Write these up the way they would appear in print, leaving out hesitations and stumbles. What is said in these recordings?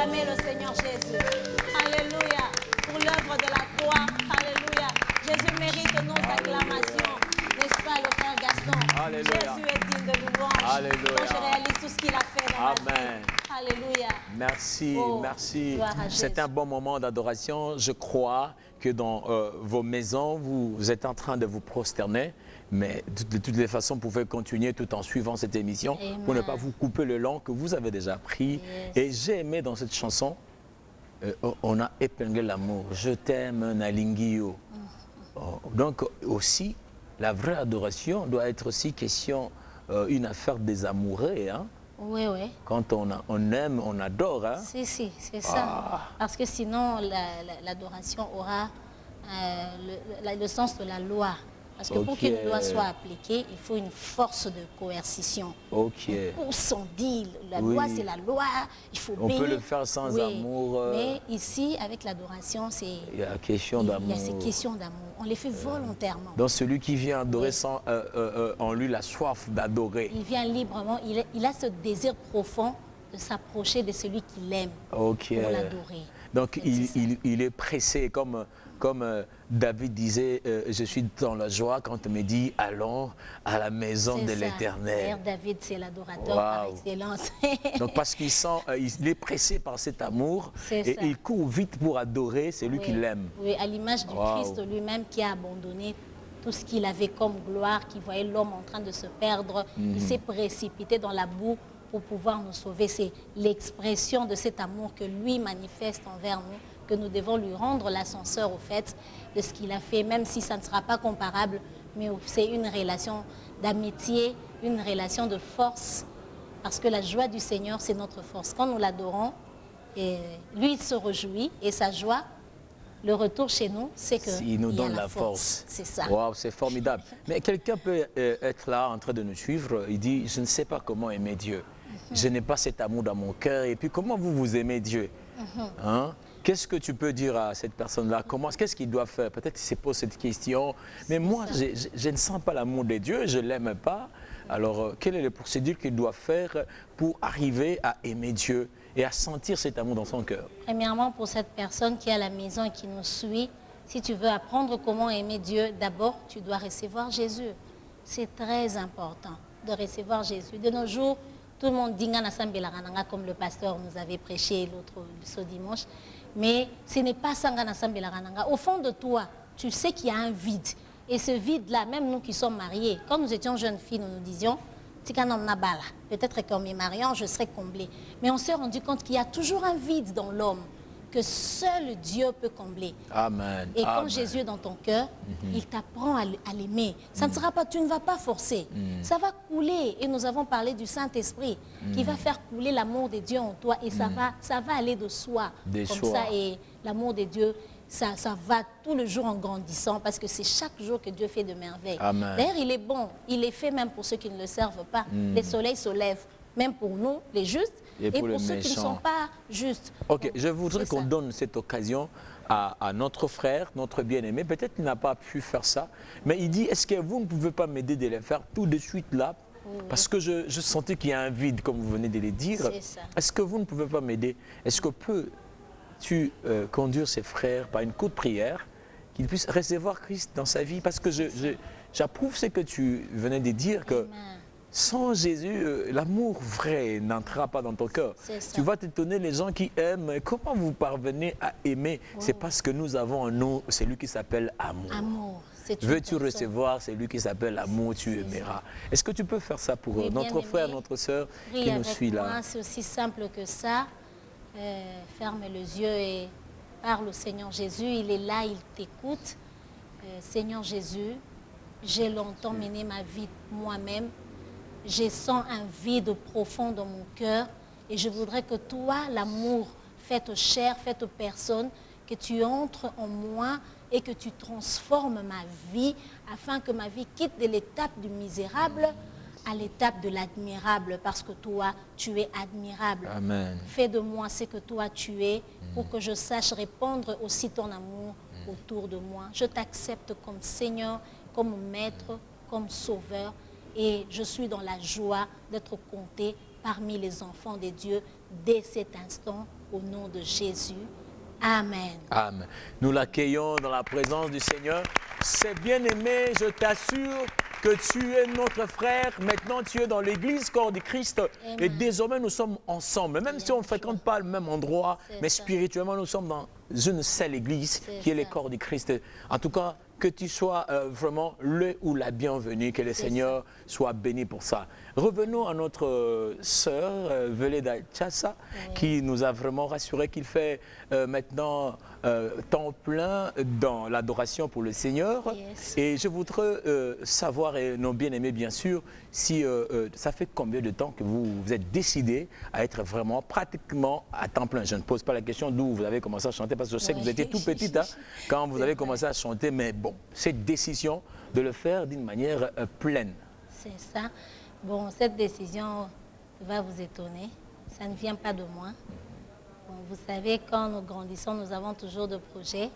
acclamer le Seigneur Jésus. Alléluia. Pour l'œuvre de la croix. Alléluia. Jésus mérite nos acclamations. N'est-ce pas, le frère Gaston? Alléluia. Jésus est digne de louange. Alléluia. Quand je réalise tout ce qu'il a fait dans ma Amen. vie. Alléluia. Merci, Oh, merci. gloire à C'est Jésus. un bon moment d'adoration. Je crois que dans vos maisons, vous êtes en train de vous prosterner. Mais de toutes les façons, vous pouvez continuer tout en suivant cette émission Amen. pour ne pas vous couper le long que vous avez déjà pris. Yes. Et j'ai aimé dans cette chanson, on a épinglé l'amour. Je t'aime, Nalingio. Oh, donc aussi, la vraie adoration doit être aussi question, une affaire des amoureux. Hein? Oui, oui. Quand on aime, on adore. Hein? Si, c'est ça. Parce que sinon, l'adoration aura le sens de la loi. Parce que pour qu'une loi soit appliquée, il faut une force de coercition. Ok. Pour s'en dire, la loi c'est la loi, il faut On payer. peut le faire sans amour. Mais ici, avec l'adoration, c'est... Il y a question d'amour. Il y a ces questions d'amour. On les fait volontairement. Donc celui qui vient adorer sans en lui la soif d'adorer. Il vient librement, il a ce désir profond de s'approcher de celui qu'il aime pour l'adorer. Donc il est pressé, comme David disait, je suis dans la joie quand on me dit allons à la maison de l'Éternel. David, c'est l'adorateur par excellence. Donc parce qu'il sent, il est pressé par cet amour et il court vite pour adorer celui qu'il aime. Oui, à l'image du Christ lui-même qui a abandonné tout ce qu'il avait comme gloire, qui voyait l'homme en train de se perdre. Il s'est précipité dans la boue pour pouvoir nous sauver. C'est l'expression de cet amour que lui manifeste envers nous, que nous devons lui rendre l'ascenseur au fait de ce qu'il a fait, même si ça ne sera pas comparable, mais c'est une relation d'amitié, une relation de force, parce que la joie du Seigneur, c'est notre force. Quand nous l'adorons, lui, il se réjouit, et sa joie, le retour chez nous, c'est qu'il nous y a donne la force. C'est ça. Wow, c'est formidable. Mais quelqu'un peut être là en train de nous suivre, il dit, je ne sais pas comment aimer Dieu. Je n'ai pas cet amour dans mon cœur. Et puis, comment vous aimez Dieu? Hein? Qu'est-ce que tu peux dire à cette personne-là? Qu'est-ce qu'il doit faire? Peut-être qu'il se pose cette question. Mais moi, je ne sens pas l'amour de Dieu, je ne l'aime pas. Alors, quelle est la procédure qu'il doit faire pour arriver à aimer Dieu et à sentir cet amour dans son cœur? Premièrement, pour cette personne qui est à la maison et qui nous suit, si tu veux apprendre comment aimer Dieu, d'abord, tu dois recevoir Jésus. C'est très important de recevoir Jésus. De nos jours, tout le monde dit Ngana comme le pasteur nous avait prêché ce dimanche. Mais ce n'est pas ça Ngana Sambelananga. Au fond de toi, tu sais qu'il y a un vide. Et ce vide-là, même nous qui sommes mariés, quand nous étions jeunes filles, nous nous disions, peut-être qu'en me mariant, je serai comblée. Mais on s'est rendu compte qu'il y a toujours un vide dans l'homme que seul Dieu peut combler. Amen. Et quand Jésus est dans ton cœur, il t'apprend à l'aimer. Ça ne sera pas, tu ne vas pas forcer. Ça va couler. Et nous avons parlé du Saint-Esprit qui va faire couler l'amour de Dieu en toi. Et ça va aller de soi. Ça. Et l'amour de Dieu, ça va tout le jour en grandissant parce que c'est chaque jour que Dieu fait de merveilles. D'ailleurs, il est bon. Il est fait même pour ceux qui ne le servent pas. Les soleils se lèvent, même pour nous, les justes, et pour ceux qui ne sont pas justes. Ok, donc, je voudrais qu'on donne cette occasion à notre frère, notre bien-aimé. Peut-être qu'il n'a pas pu faire ça, mais il dit, est-ce que vous ne pouvez pas m'aider de le faire tout de suite là? Parce que je sentais qu'il y a un vide, comme vous venez de le dire. Est-ce que vous ne pouvez pas m'aider? Est-ce que peux-tu conduire ses frères par une courte prière, qu'ils puissent recevoir Christ dans sa vie? Parce que j'approuve ce que tu venais de dire, que sans Jésus, l'amour vrai n'entrera pas dans ton cœur. Tu vas t'étonner les gens qui aiment. Comment vous parvenez à aimer? C'est parce que nous avons en nous celui qui s'appelle amour. Veux-tu recevoir celui qui s'appelle amour, tu aimeras. Est-ce que tu peux faire ça pour notre frère, notre sœur qui nous suit là? C'est aussi simple que ça. Ferme les yeux et parle au Seigneur Jésus. Il est là, il t'écoute. Seigneur Jésus, j'ai longtemps mené ma vie moi-même. Je sens un vide profond dans mon cœur et je voudrais que toi, l'amour fait chair, fait personne, que tu entres en moi et que tu transformes ma vie afin que ma vie quitte de l'étape du misérable à l'étape de l'admirable parce que toi, tu es admirable. Amen. Fais de moi ce que toi tu es pour que je sache répandre aussi ton amour autour de moi. Je t'accepte comme Seigneur, comme Maître, comme Sauveur. Et je suis dans la joie d'être comptée parmi les enfants de Dieu dès cet instant, au nom de Jésus. Amen. Amen. Nous l'accueillons dans la présence du Seigneur. C'est bien-aimé, je t'assure que tu es notre frère. Maintenant, tu es dans l'église corps du Christ. Amen. Et désormais, nous sommes ensemble. Même si on ne fréquente pas le même endroit, mais spirituellement, nous sommes dans une seule église qui est le corps du Christ. En tout cas, que tu sois vraiment le ou la bienvenue, que le Seigneur soit béni pour ça. Revenons à notre sœur Veleda Chassa, qui nous a vraiment rassuré qu'il fait maintenant temps plein dans l'adoration pour le Seigneur. Et je voudrais savoir, et nos bien-aimés bien sûr, si ça fait combien de temps que vous êtes décidé à être vraiment pratiquement à temps plein. Je ne pose pas la question d'où vous avez commencé à chanter, parce que je sais que vous étiez tout petite quand vous avez commencé à chanter, mais bon, cette décision de le faire d'une manière pleine. C'est ça. Bon, cette décision va vous étonner. Ça ne vient pas de moi. Bon, vous savez, quand nous grandissons, nous avons toujours de projets.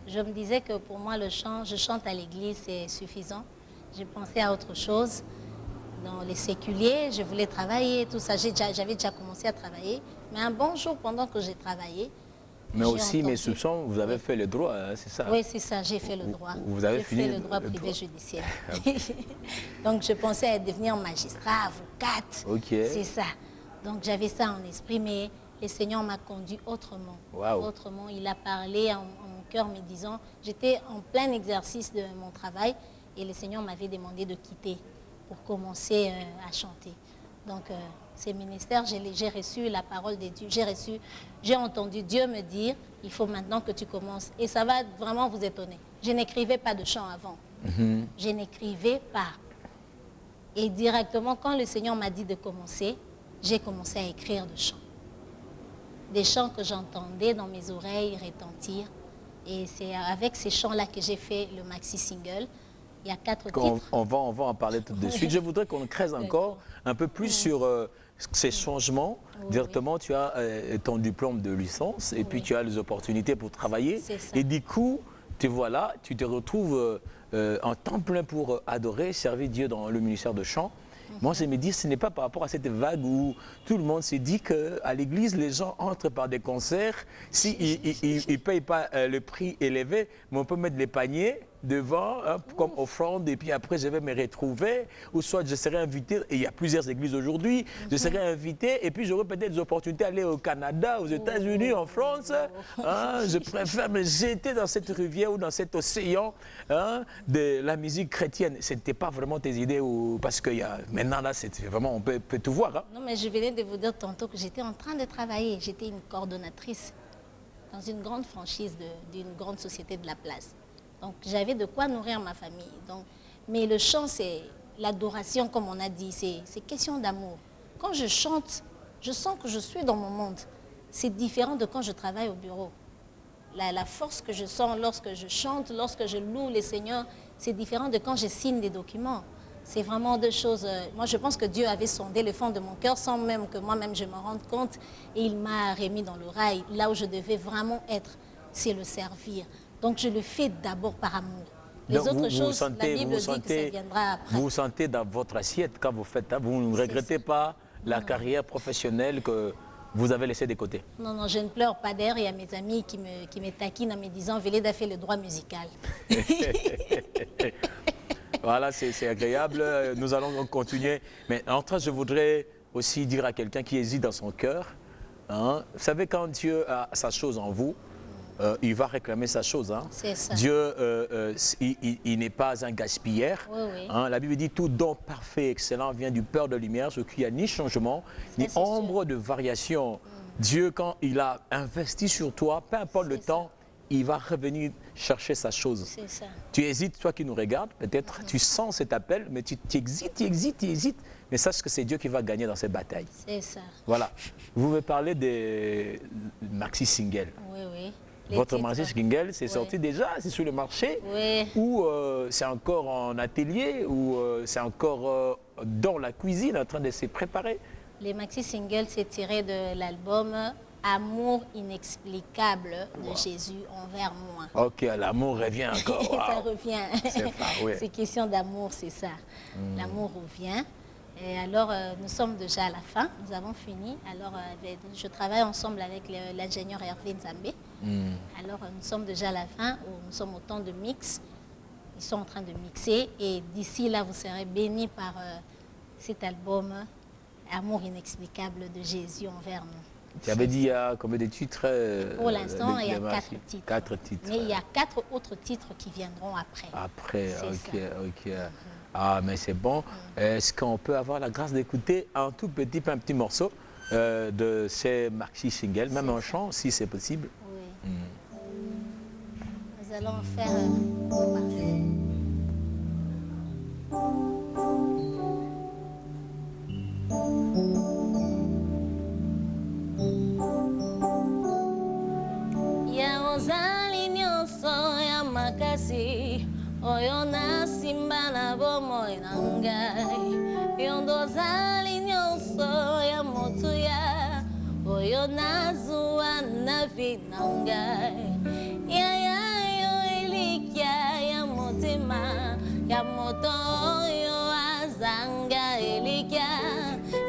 Je me disais que pour moi, le chant, je chante à l'église, c'est suffisant. J'ai pensé à autre chose. Dans les séculiers, je voulais travailler, tout ça. J'avais déjà commencé à travailler. Mais un bon jour, pendant que j'ai travaillé, mais aussi, mes soupçons, vous avez fait le droit, hein, c'est ça? Oui, c'est ça, j'ai fait le droit. Vous avez fait le droit privé judiciaire. Donc, je pensais à devenir magistrat, avocate. C'est ça. Donc, j'avais ça en esprit, mais le Seigneur m'a conduit autrement. Autrement, il a parlé en mon cœur, me disant, j'étais en plein exercice de mon travail et le Seigneur m'avait demandé de quitter pour commencer à chanter. Donc, ces ministères, j'ai reçu la parole de Dieu, j'ai entendu Dieu me dire, il faut maintenant que tu commences. Et ça va vraiment vous étonner. Je n'écrivais pas de chant avant. Je n'écrivais pas. Et directement, quand le Seigneur m'a dit de commencer, j'ai commencé à écrire de chants. Des chants que j'entendais dans mes oreilles retentir. Et c'est avec ces chants-là que j'ai fait le maxi-single. Il y a 4 titres. On va en parler tout de suite. Je voudrais qu'on creuse encore un peu plus sur ces changements. Directement, tu as ton diplôme de licence et puis tu as les opportunités pour travailler. Et du coup, tu vois là, tu te retrouves en temps plein pour adorer, servir Dieu dans le ministère de chant. Moi, je me dis, ce n'est pas par rapport à cette vague où tout le monde se dit qu'à l'église, les gens entrent par des concerts. S'ils ne payent pas le prix élevé, mais on peut mettre les paniers devant comme offrande et puis après je vais me retrouver ou soit je serai invité, et il y a plusieurs églises aujourd'hui, je serai invité et puis j'aurai peut-être des opportunités d'aller au Canada, aux États-Unis, en France. Je préfère me jeter dans cette rivière ou dans cet océan de la musique chrétienne. Ce n'était pas vraiment tes idées parce que maintenant là c'est vraiment on peut tout voir. Non, mais je venais de vous dire tantôt que j'étais en train de travailler, j'étais une coordonnatrice dans une grande franchise d'une grande société de la place. Donc, j'avais de quoi nourrir ma famille. Donc, mais le chant, c'est l'adoration, comme on a dit. C'est question d'amour. Quand je chante, je sens que je suis dans mon monde. C'est différent de quand je travaille au bureau. La force que je sens lorsque je chante, lorsque je loue les Seigneurs, c'est différent de quand je signe des documents. C'est vraiment deux choses. Moi, je pense que Dieu avait sondé le fond de mon cœur sans même que moi-même je me rende compte. Et il m'a remis dans le rail. Là où je devais vraiment être, c'est le servir. Donc, je le fais d'abord par amour. Les autres choses, la Bible dit que ça viendra après. Vous sentez dans votre assiette quand vous faites ça, vous ne regrettez pas la carrière professionnelle que vous avez laissée de côté? Non, non, je ne pleure pas d'air. Il y a mes amis qui me taquinent en me disant « Veleda fait le droit musical ». Voilà, c'est agréable. Nous allons continuer. Mais en train, je voudrais aussi dire à quelqu'un qui hésite dans son cœur, vous savez, quand Dieu a sa chose en vous, il va réclamer sa chose. C'est ça. Dieu, il n'est pas un gaspilleur. La Bible dit tout don parfait et excellent vient du Père de lumière, ce qui a ni changement, ni ombre de variation. Dieu, quand il a investi sur toi, peu importe le temps, il va revenir chercher sa chose. C'est ça. Tu hésites, toi qui nous regardes, peut-être, tu sens cet appel, mais tu hésites. Mais sache que c'est Dieu qui va gagner dans cette bataille. C'est ça. Voilà. Vous me parlez des maxi-singles. Oui. Votre maxi single, c'est sorti déjà, c'est sur le marché, ou c'est encore en atelier, ou c'est encore dans la cuisine en train de se préparer? Les maxi singles, c'est tiré de l'album Amour inexplicable de Jésus envers moi. Ok, l'amour revient encore. Ça revient. C'est question d'amour, c'est ça. L'amour revient. Et alors, nous sommes déjà à la fin, nous avons fini. Alors, je travaille ensemble avec l'ingénieur Hervé Nzambé. Alors, nous sommes déjà à la fin, nous sommes au temps de mix. Ils sont en train de mixer et d'ici là, vous serez bénis par cet album Amour inexplicable de Jésus envers nous. Tu avais dit il y a combien de titres Pour l'instant, il y a 4 titres. 4 titres. Mais il y a 4 autres titres qui viendront après. Après, ok, ça. ok. Ah, mais c'est bon. Est-ce qu'on peut avoir la grâce d'écouter un petit morceau de ces maxi singles, même un chant, si c'est possible? Oui. Nous allons faire... Yaozali nyonso ya makasi oyo nasimba na bomoi na ngai yondo ozali nyonso ya motuya oyo nazwa na vi na ngai yaya yo elikya ya motema ya moto oyo azanga elikya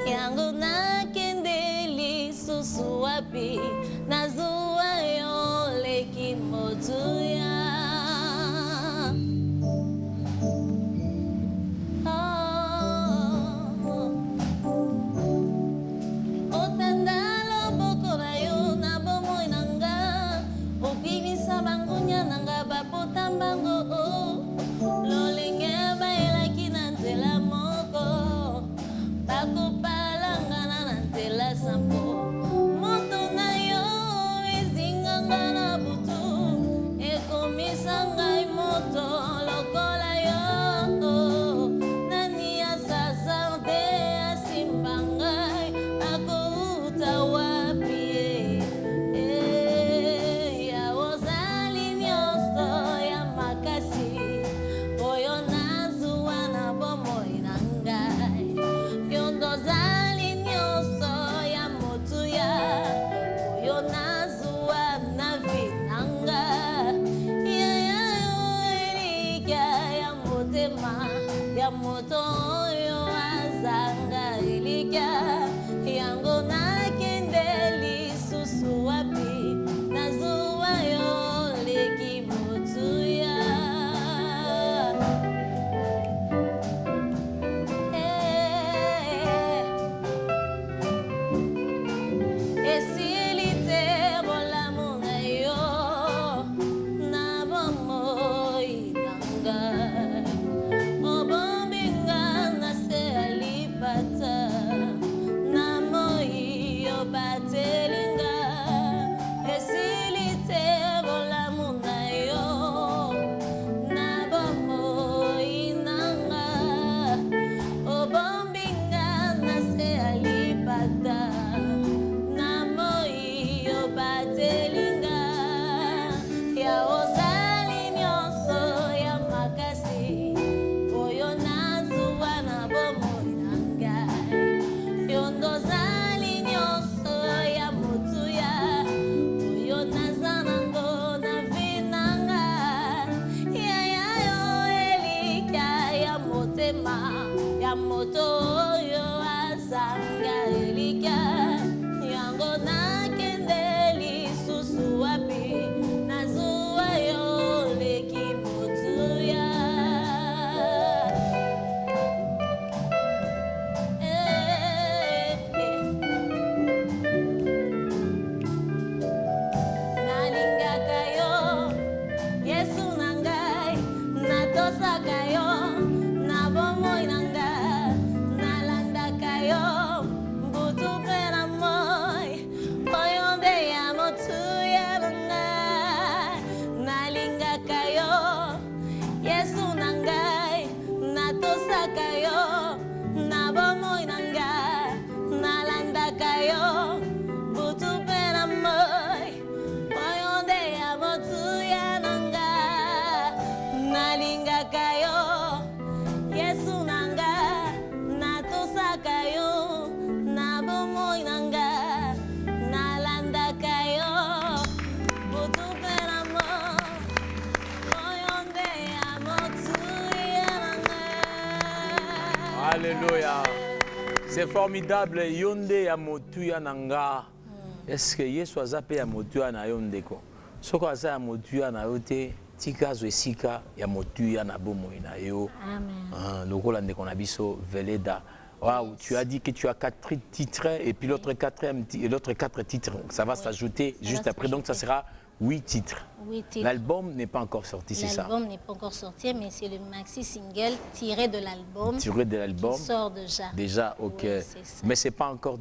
yango nakende lisusu wapi nazwa yo leki motuya. Otandalo boko na yo na bomoi nanga obimisa bangunya nanga bapota mbango lolenge baelaki na nzela moko bakopalangana na nzela sampo moto na yo ezinganga na butu ekomisa ngai moto lokola yo nani asasa te asimba ngai akouta wapi ya ozali nyonso ya makasi oyo nazwa na bomoi na ngai yondo ozali nyonso ya motuya oyo nazwa na vi na ngai yaya yo elikya ya motema ya moto oyo azanga elikya yango nakende lisusu wapi nazwa yo leki motuya. Esili te C'est formidable. Yonde ya motuya nanga. Est-ce que Yesu azape ya motuya na yonde ko? Soko aza ya motuya na yote tika zo esika ya motuya na bomoi na yo. Amen. Lokola ndeko na biso Veleda. Waouh, tu as dit que tu as 4 titres et puis l'autre 4 titres. Ça va s'ajouter juste après. Donc ça sera 8 titres. 8 titres. L'album n'est pas encore sorti, c'est ça? L'album n'est pas encore sorti, mais c'est le maxi single tiré de l'album. Tiré de l'album. Qui sort déjà. Déjà, ok. Oui, c'est ça. Mais c'est pas encore